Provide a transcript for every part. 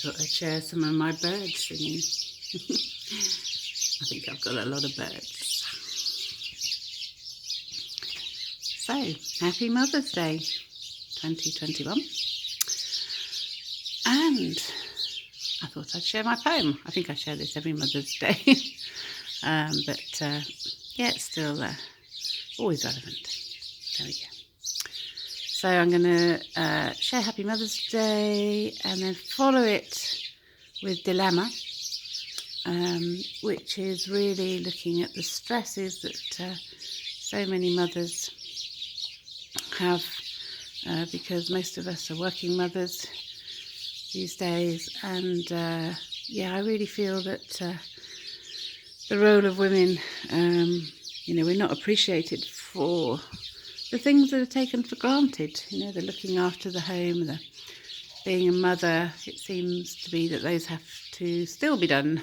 thought I'd share some of my bird singing. I think I've got a lot of birds. So, happy Mother's Day 2021. And I thought I'd share my poem. I think I share this every Mother's Day. Yeah, it's still always relevant. There we go. So I'm going to share Happy Mother's Day and then follow it with Dilemma, which is really looking at the stresses that so many mothers have, because most of us are working mothers these days. And I really feel that the role of women, we're not appreciated for the things that are taken for granted, the looking after the home, the being a mother. It seems to be that those have to still be done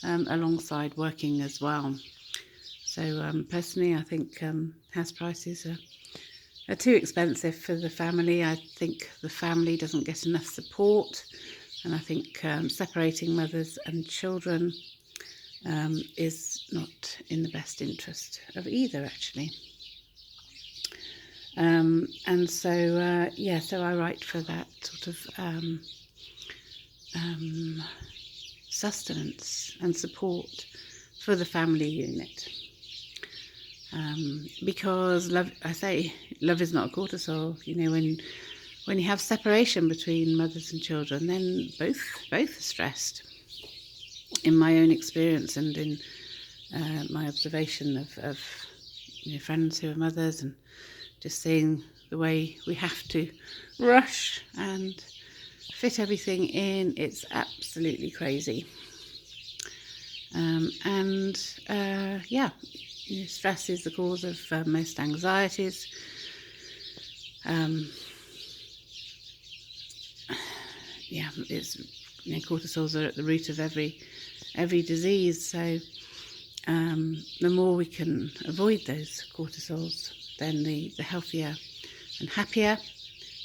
alongside working as well. So personally, I think house prices are too expensive for the family. I think the family doesn't get enough support, and I think separating mothers and children is not in the best interest of either, actually. So I write for that sort of sustenance and support for the family unit. Because love is not a cortisol. When you have separation between mothers and children, then both are stressed. In my own experience and in my observation of friends who are mothers, and just seeing the way we have to rush and fit everything in, it's absolutely crazy. Stress is the cause of most anxieties. Cortisols are at the root of every disease. So the more we can avoid those cortisols, then the healthier and happier,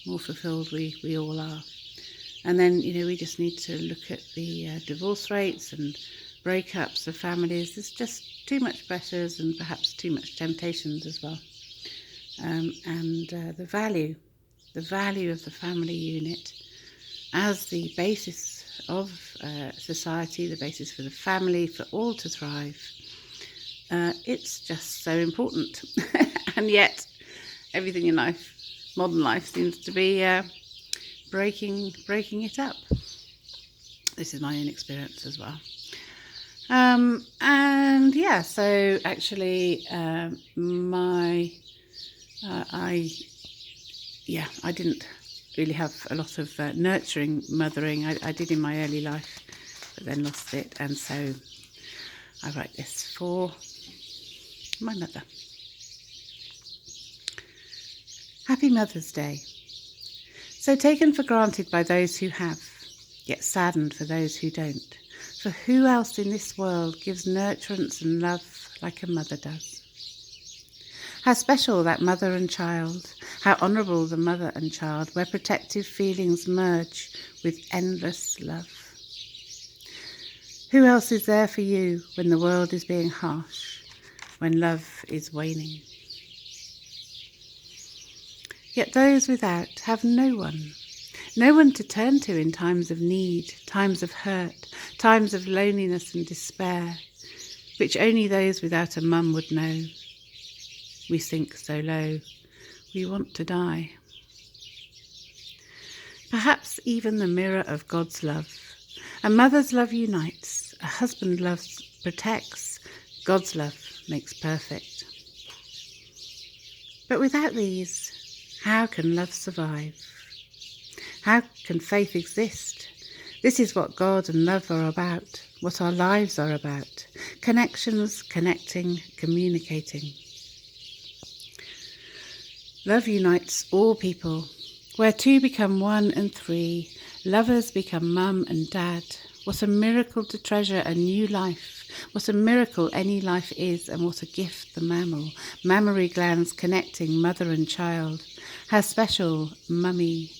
more fulfilled we all are. And then, we just need to look at the divorce rates and breakups of families. There's just too much pressures and perhaps too much temptations as well. The value of the family unit as the basis of society, the basis for the family, for all to thrive. It's just so important. And yet everything in life, modern life, seems to be breaking it up. This is my own experience as well. So actually I didn't really have a lot of nurturing mothering. I did in my early life, but then lost it, and so I write this for my mother. Happy Mother's Day. So taken for granted by those who have, yet saddened for those who don't. For who else in this world gives nurturance and love like a mother does? How special that mother and child, how honourable the mother and child, where protective feelings merge with endless love. Who else is there for you when the world is being harsh, when love is waning? Yet those without have no one to turn to in times of need, times of hurt, times of loneliness and despair, which only those without a mum would know. We sink so low, we want to die. Perhaps even the mirror of God's love. A mother's love unites, a husband's love protects, God's love makes perfect. But without these, how can love survive? How can faith exist? This is what God and love are about, what our lives are about. Connections, connecting, communicating. Love unites all people, where two become one and three, lovers become mum and dad. What a miracle to treasure a new life. What a miracle any life is, and what a gift the mammal. Mammary glands connecting mother and child. How special, mammy.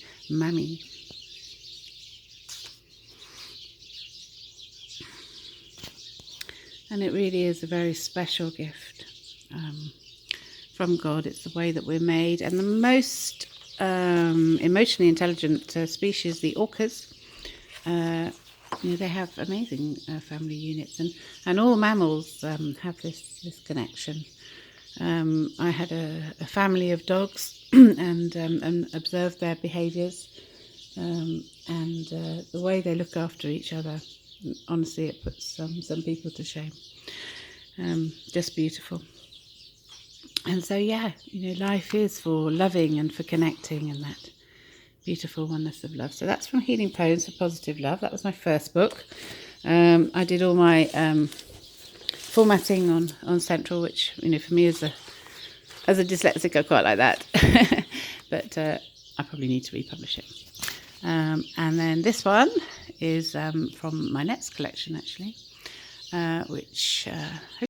And it really is a very special gift from God. It's the way that we're made. And the most emotionally intelligent species, the orcas, they have amazing family units, and all mammals have this connection. I had a family of dogs and observed their behaviours, and the way they look after each other. Honestly, it puts some people to shame. Just beautiful. And so, life is for loving and for connecting, and that beautiful oneness of love. So that's from Healing Poems for Positive Love. That was my first book. I did all my formatting on Central, which for me as a dyslexic, I quite like that. But I probably need to republish it. And then this one is from my next collection, actually, which